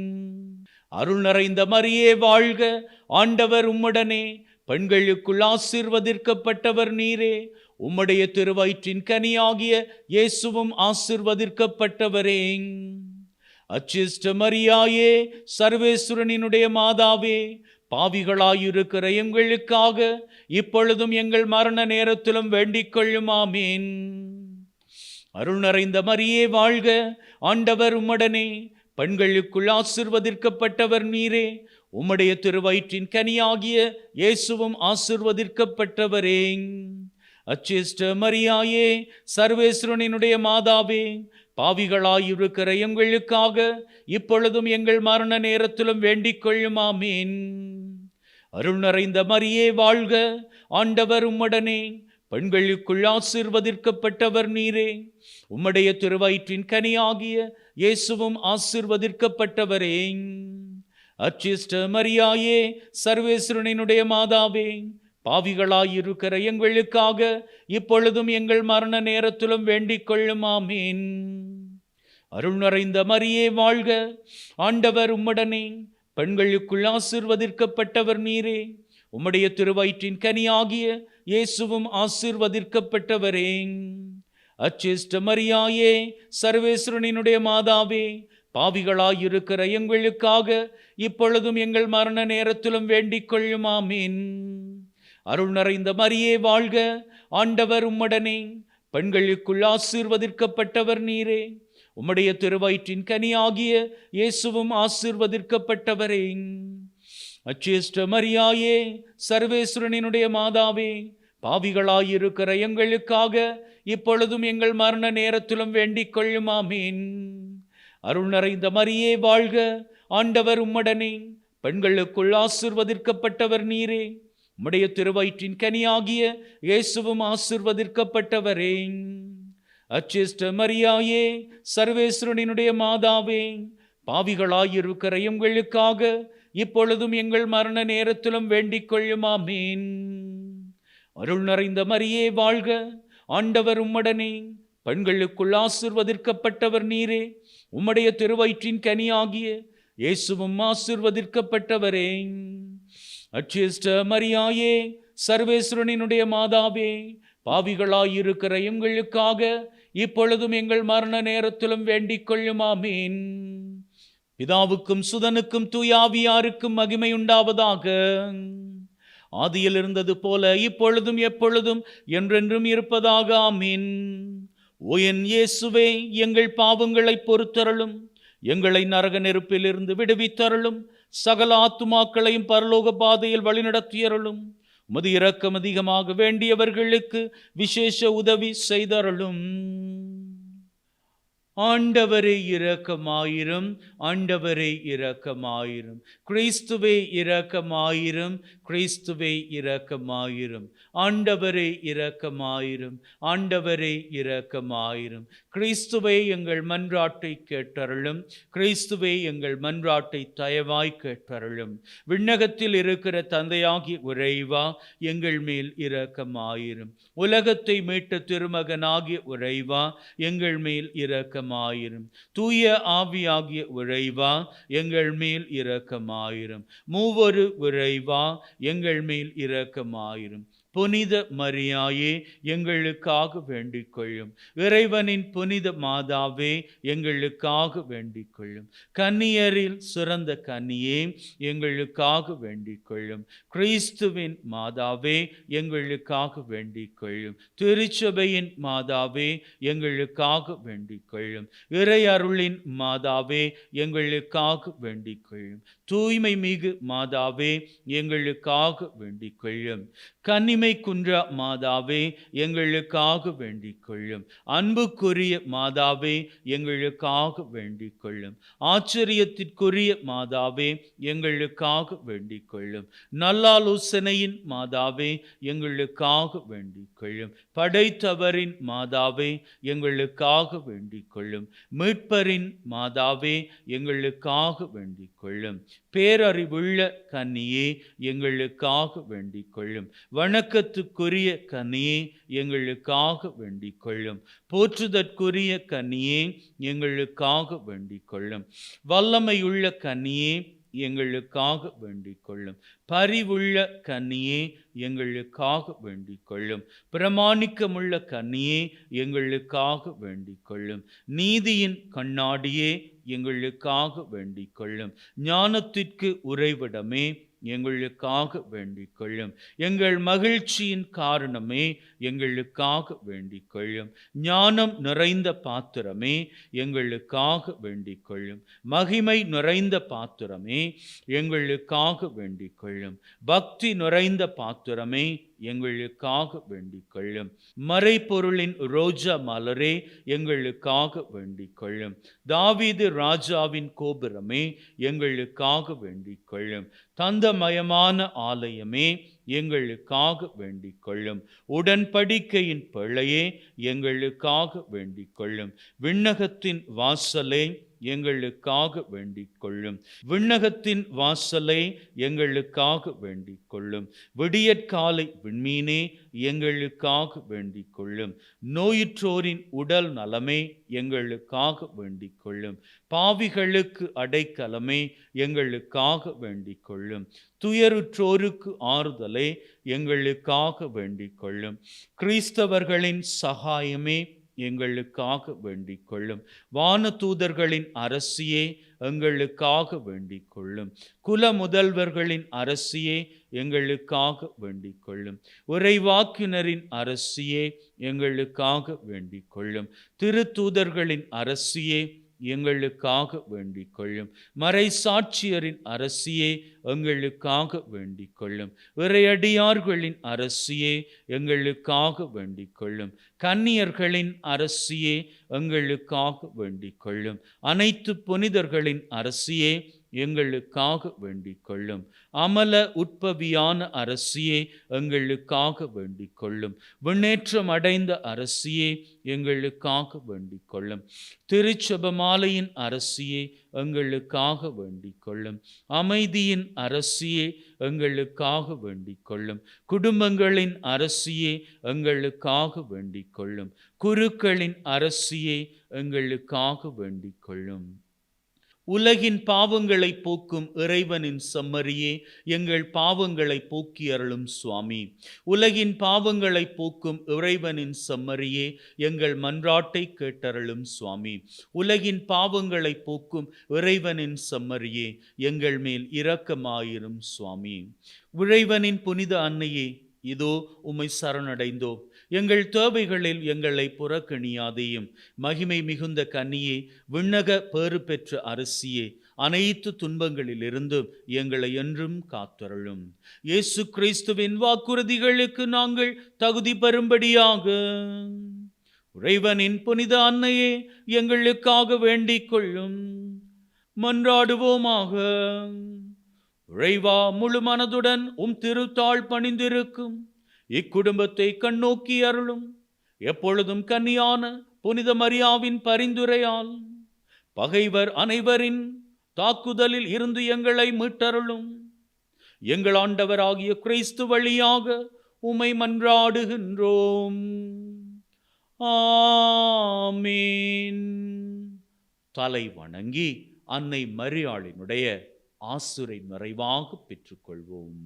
அருள் நிறைந்த மரியே வாழ்க, ஆண்டவர் உம்முடனே, பெண்களுக்குள் ஆசீர்வதிக்கப்பட்டவர் நீரே. உம்முடைய திருவயிற்றின் கனியாகிய இயேசுவும் ஆசீர்வதிக்கப்பட்டவரே. அச்சிஷ்ட மரியாயே, சர்வேஸ்வரனினுடைய மாதாவே, பாவிகளாயிருக்கிற எங்களுக்காக இப்பொழுதும் எங்கள் மரண நேரத்திலும் வேண்டிக் கொள்ளும். ஆமீன். அருள் நிறைந்த மரியே வாழ்க, ஆண்டவர் உம்முடனே, பெண்களுக்குள் ஆசீர்வதிக்கப்பட்டவர் நீரே. உம்முடைய திருவயிற்றின் கனியாகிய இயேசுவும் ஆசீர்வதிக்கப்பட்டவரே. அச்சிஷ்ட மரியாயே, சர்வேஸ்வரனினுடைய மாதாவே, பாவிகளாயிருக்கிற எங்களுக்காக இப்பொழுதும் எங்கள் மரண நேரத்திலும் வேண்டிக் கொள்ளும். ஆமீன். அருள் நிறைந்த மரியே வாழ்க, ஆண்டவர் உம்முடனே, பெண்களுக்குள் ஆசீர்வதிக்கப்பட்டவர் நீரே. உம்முடைய திருவயிற்றின் கனியாகிய இயேசுவும் ஆசீர்வதிக்கப்பட்டவரே. அச்சிஷ்ட மரியாயே, சர்வேஸ்வரனினுடைய மாதாவே, பாவிகளாயிருக்கிற எங்களுக்காக இப்பொழுதும் எங்கள் மரண நேரத்திலும் வேண்டிக் கொள்ளும். ஆமீன். அருள் நிறைந்த மரியே வாழ்க, ஆண்டவர் உம்முடனே, பெண்களுக்குள் ஆசீர்வதிக்கப்பட்டவர் நீரே. உம்முடைய திருவயிற்றின் கனியாகிய இயேசுவும் ஆசீர்வதிக்கப்பட்டவரே. அச்சிஷ்ட மரியாயே, சர்வேஸ்வரனினுடைய மாதாவே, பாவிகளாயிருக்கிற எங்களுக்காக இப்பொழுதும் எங்கள் மரண நேரத்திலும் வேண்டிக் கொள்ளும். ஆமீன். அருள் நிறைந்த மரியே வாழ்க, ஆண்டவர் உம்முடனே, பெண்களுக்குள் ஆசீர்வதிக்கப்பட்டவர் நீரே. உம்முடைய திருவயிற்றின் கனியாகிய இயேசுவும் ஆசீர்வதிக்கப்பட்டவரே. அச்சேஷ்ட மரியாயே, சர்வேஸ்வரனினுடைய மாதாவே, பாவிகளாயிருக்கிற எங்களுக்காக இப்பொழுதும் எங்கள் மரண நேரத்திலும் வேண்டிக் கொள்ளும். ஆமீன். அருள் நிறைந்த மரியே வாழ்க, ஆண்டவர் உம்முடனே, பெண்களுக்குள் ஆசீர்வதிக்கப்பட்டவர் நீரே. உம்முடைய திருவயிற்றின் கனியாகிய இயேசுவும் ஆசீர்வதிக்கப்பட்டவரே. அச்சேஷ்ட மரியாயே, சர்வேஸ்வரனினுடைய மாதாவே, பாவிகளாயிருக்கிற எங்களுக்காக இப்பொழுதும் எங்கள் மரண நேரத்திலும் வேண்டிக் கொள்ளும். ஆமீன். அருள் நிறைந்த மரியே வாழ்க, ஆண்டவர் உம்முடனே, பெண்களுக்குள் ஆசீர்வதிக்கப்பட்டவர் நீரே. உம்முடைய திருவயிற்றின் கனியாகிய இயேசுவும் ஆசீர்வதிக்கப்பட்டவரே. அச்சேஷ்ட மரியாயே, சர்வேஸ்வரனினுடைய மாதாவே, பாவிகளாயிருக்கிற எங்களுக்காக இப்பொழுதும் எங்கள் மரண நேரத்திலும் வேண்டிக் கொள்ளும். ஆமீன். பிதாவுக்கும் சுதனுக்கும் தூயாவியாருக்கும் மகிமை உண்டாவதாக. ஆதியில் இருந்தது போல இப்பொழுதும் எப்பொழுதும் என்றென்றும் இருப்பதாக. ஆமீன். ஓ என் இயேசுவே, எங்கள் பாவங்களை பொறுத்தருளும், எங்களை நரக நெருப்பிலிருந்து விடுவித்தருளும், சகல ஆத்துமாக்களையும் பரலோக பாதையில் வழிநடத்தியருளும். உமது இரக்கம் அதிகமாக வேண்டியவர்களுக்கு விசேஷ உதவி செய்தருளும். ஆண்டவரே இரக்கமாயிரும், ஆண்டவரே இரக்கமாயிரும். கிறிஸ்துவே இரக்கமாயிரும், கிறிஸ்துவே இரக்கமாயிரும். ஆண்டவரே இரக்கமாயிரும், ஆண்டவரே இரக்கமாயிரும். கிறிஸ்துவே எங்கள் மன்றாட்டை கேட்டருளும், கிறிஸ்துவே எங்கள் மன்றாட்டை தயவாய் கேட்டருளும். விண்ணகத்தில் இருக்கிற தந்தையாகிய இறைவா, எங்கள் மேல் இரக்கமாயிரும். உலகத்தை மீட்ட திருமகனாகிய இறைவா, எங்கள் மேல் இரக்கமாயிரும். தூய ஆவியாகிய இறைவா, எங்கள் மேல் இரக்கமாயிரும். மூவொரு இறைவா, எங்கள் மேல் இரக்கமாயிரும். புனித மரியாயே, எங்களுக்காக வேண்டிக் கொள்ளும். இறைவனின் புனித மாதாவே, எங்களுக்காக வேண்டிக் கொள்ளும். கன்னியரில் சிறந்த கன்னியே, எங்களுக்காக வேண்டிக் கொள்ளும். கிறிஸ்துவின் மாதாவே, எங்களுக்காக வேண்டிக் கொள்ளும். திருச்சபையின் மாதாவே, எங்களுக்காக வேண்டிக் கொள்ளும். இறை அருளின் மாதாவே, எங்களுக்காக வேண்டிக் கொள்ளும். தூய்மை மிகு மாதாவே, எங்களுக்காக வேண்டிக் கொள்ளும். கன்னிமை குன்ற மாதாவே, எங்களுக்காக வேண்டிக் கொள்ளும். அன்புக்குரிய மாதாவே, எங்களுக்காக வேண்டிக் கொள்ளும். ஆச்சரியத்திற்குரிய மாதாவே, எங்களுக்காக வேண்டிக் கொள்ளும். நல்லாலோசனையின் மாதாவே, எங்களுக்காக வேண்டிக் கொள்ளும். படைத்தவரின் மாதாவே, எங்களுக்காக வேண்டிக் கொள்ளும். மீட்பரின் மாதாவே, எங்களுக்காக வேண்டிக் கொள்ளும். பேரறிவுள்ள கன்னியே, எங்களுக்காக வேண்டிக் கொள்ளும். வணக்கத்துக்குரிய கன்னியே, எங்களுக்காக வேண்டிக் கொள்ளும். போற்றுதற்குரிய கன்னியே, எங்களுக்காக வேண்டிக் கொள்ளும். வல்லமையுள்ள கன்னியே, எங்களுக்காக வேண்டிக் கொள்ளும். பரிவுள்ள கன்னியே, எங்களுக்காக வேண்டிக் கொள்ளும். பிரமாணிக்கமுள்ள கன்னியே, எங்களுக்காக வேண்டிக் கொள்ளும். நீதியின் கண்ணாடியே, எங்களுக்காக வேண்டிக் கொள்ளும். ஞானத்திற்கு உறைவிடமே, எங்களுக்காக வேண்டிக் கொள்ளும். எங்கள் மகிழ்ச்சியின் காரணமே, எங்களுக்காக வேண்டிக் கொள்ளும். ஞானம் நிறைந்த பாத்திரமே, எங்களுக்காக வேண்டிக் கொள்ளும். மகிமை நிறைந்த பாத்திரமே, எங்களுக்காக வேண்டிக் கொள்ளும். பக்தி நிறைந்த பாத்திரமே, எங்களுக்காக வேண்டிக் கொள்ளும். மறைபொருளின் ரோஜா மலரே, எங்களுக்காக வேண்டிக் கொள்ளும். தாவீது ராஜாவின் கோபுரமே, எங்களுக்காக வேண்டிக் கொள்ளும். தந்தமயமான ஆலயமே, எங்களுக்காக வேண்டிக் கொள்ளும். உடன்படிக்கையின் பிள்ளையே, எங்களுக்காக வேண்டிக் கொள்ளும். விண்ணகத்தின் வாசலே, எங்களுக்காக வேண்டிக் கொள்ளும். விண்ணகத்தின் வாசலை எங்களுக்காக வேண்டிக் கொள்ளும். விடியற்காலை விண்மீனே, எங்களுக்காக வேண்டிக் கொள்ளும். நோயுற்றோரின் உடல் நலமே, எங்களுக்காக வேண்டிக் கொள்ளும். பாவிகளுக்கு அடைக்கலமே, எங்களுக்காக வேண்டிக் கொள்ளும். துயருற்றோருக்கு ஆறுதலே, எங்களுக்காக வேண்டிக் கொள்ளும். கிறிஸ்தவர்களின் சகாயமே, எங்களுக்காக வேண்டிக் கொள்ளும். வானதூதர்களின் அரசியே, எங்களுக்காக வேண்டிக் கொள்ளும். குல முதல்வர்களின் அரசியே, எங்களுக்காக வேண்டிக் கொள்ளும். உரைவாக்கினரின் அரசியே, எங்களுக்காக வேண்டிக் கொள்ளும். திருத்தூதர்களின் அரசியே, எங்களுக்காக வேண்டிக் கொள்ளும். மறைசாட்சியரின் அரசியே, எங்களுக்காக வேண்டிக் கொள்ளும். இறையடியார்களின் அரசியே, எங்களுக்காக வேண்டிக் கொள்ளும். கன்னியர்களின் அரசியே, எங்களுக்காக வேண்டிக் கொள்ளும். அனைத்து புனிதர்களின் அரசியே, எங்களுக்காக வேண்டிக் கொள்ளும். அமல உட்பவியான அரசியே, எங்களுக்காக வேண்டிக் கொள்ளும். விண்ணேற்றம் அடைந்த அரசியே, எங்களுக்காக வேண்டிக் கொள்ளும். திருச்செபமாலையின் அரசியே, எங்களுக்காக வேண்டிக் கொள்ளும். அமைதியின் அரசியே, எங்களுக்காக வேண்டிக் கொள்ளும். குடும்பங்களின் அரசியே, எங்களுக்காக வேண்டிக் கொள்ளும். குருக்களின் அரசியே, எங்களுக்காக வேண்டிக் கொள்ளும். உலகின் பாவங்களை போக்கும் இறைவனின் செம்மறியே, எங்கள் பாவங்களை போக்கி அருளும் சுவாமி. உலகின் பாவங்களை போக்கும் இறைவனின் செம்மறியே, எங்கள் மன்றாட்டை கேட்டருளும் சுவாமி. உலகின் பாவங்களை போக்கும் இறைவனின் செம்மறியே, எங்கள் மேல் இரக்கமாயிரும் சுவாமி. இறைவனின் புனித அன்னையே, இதோ உம்மை சரணடைந்தோம். எங்கள் தேவைகளில் எங்களை புறக்கணியாதேயும். மகிமை மிகுந்த கன்னியே, விண்ணக பேறு பெற்ற அரசியே, அனைத்து துன்பங்களிலிருந்தும் எங்களை என்றும் காத்தருளும். இயேசு கிறிஸ்துவின் வாக்குறுதிகளுக்கு நாங்கள் தகுதி பெறும்படியாக இறைவனின் புனித அன்னையே, எங்களுக்காக வேண்டிக் கொள்ளும். மன்றாடுவோமாக. இறைவா, முழு மனதுடன் உம் திருத்தாள் பணிந்திருக்கும் இக்குடும்பத்தை கண்ணோக்கி அருளும். எப்பொழுதும் கன்னியான புனித மரியாவின் பரிந்துரையால் பகைவர் அனைவரின் தாக்குதலில் இருந்து எங்களை மீட்டருளும். எங்கள் ஆண்டவராகிய கிறிஸ்து வழியாக உம்மை மன்றாடுகின்றோம். ஆமீன். தலை வணங்கி அன்னை மரியாளினுடைய ஆசுரை நிறைவாக பெற்றுக்கொள்வோம்.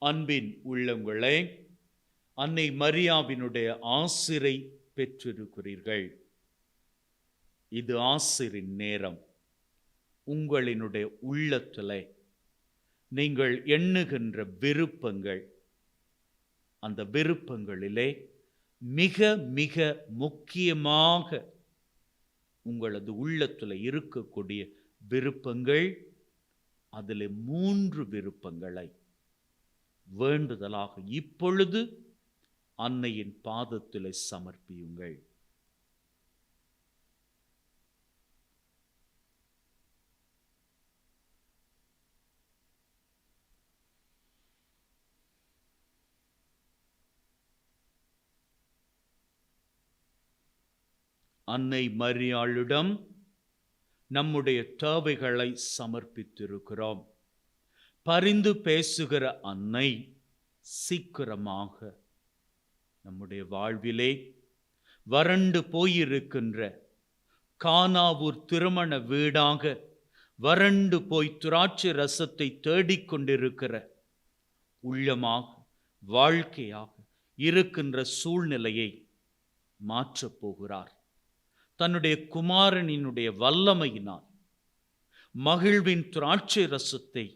அன்பின் உள்ளங்களே, அன்னை மரியாவினுடைய ஆசிரை பெற்றிருக்கிறீர்கள். இது ஆசிரின் நேரம். உங்களினுடைய உள்ளத்திலே நீங்கள் எண்ணுகின்ற விருப்பங்கள், அந்த விருப்பங்களிலே மிக மிக முக்கியமாக உங்களது உள்ளத்தில் இருக்கக்கூடிய விருப்பங்கள், அதில் 3 விருப்பங்களை வேண்டுதலாக இப்பொழுது அன்னையின் பாதத்தில் சமர்ப்பியுங்கள். அன்னை மரியாளிடம் நம்முடைய தேவைகளை சமர்ப்பித்திருக்கிறோம். பரிந்து பேசுகிற அன்னை சீக்கிரமாக நம்முடைய வாழ்விலே வறண்டு போயிருக்கின்ற கானாவூர் திருமண வீடாக வறண்டு போய் திராட்சை ரசத்தை தேடிக்கொண்டிருக்கிற உள்ளமாக, வாழ்க்கையாக இருக்கின்ற சூழ்நிலையை மாற்றப் போகிறார். தன்னுடைய குமாரனினுடைய வல்லமையினால் மகிழ்வின் திராட்சை ரசத்தை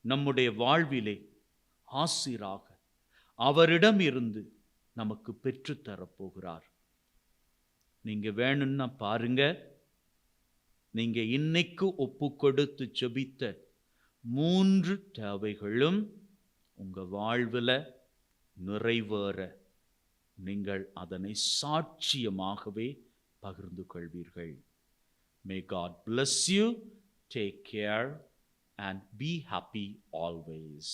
நம்முடைய வாழ்விலே ஆசீராக அவரிடம் இருந்து நமக்கு பெற்றுத்தரப்போகிறார். நீங்க வேணும்னா பாருங்க, நீங்க இன்னைக்கு ஒப்பு கொடுத்து ஜெபித்த 3 தேவைகளும் உங்க வாழ்வில் நிறைவேற நீங்கள் அதனை சாட்சியமாகவே பகிர்ந்து கொள்வீர்கள். May God bless you. Take care and be happy always.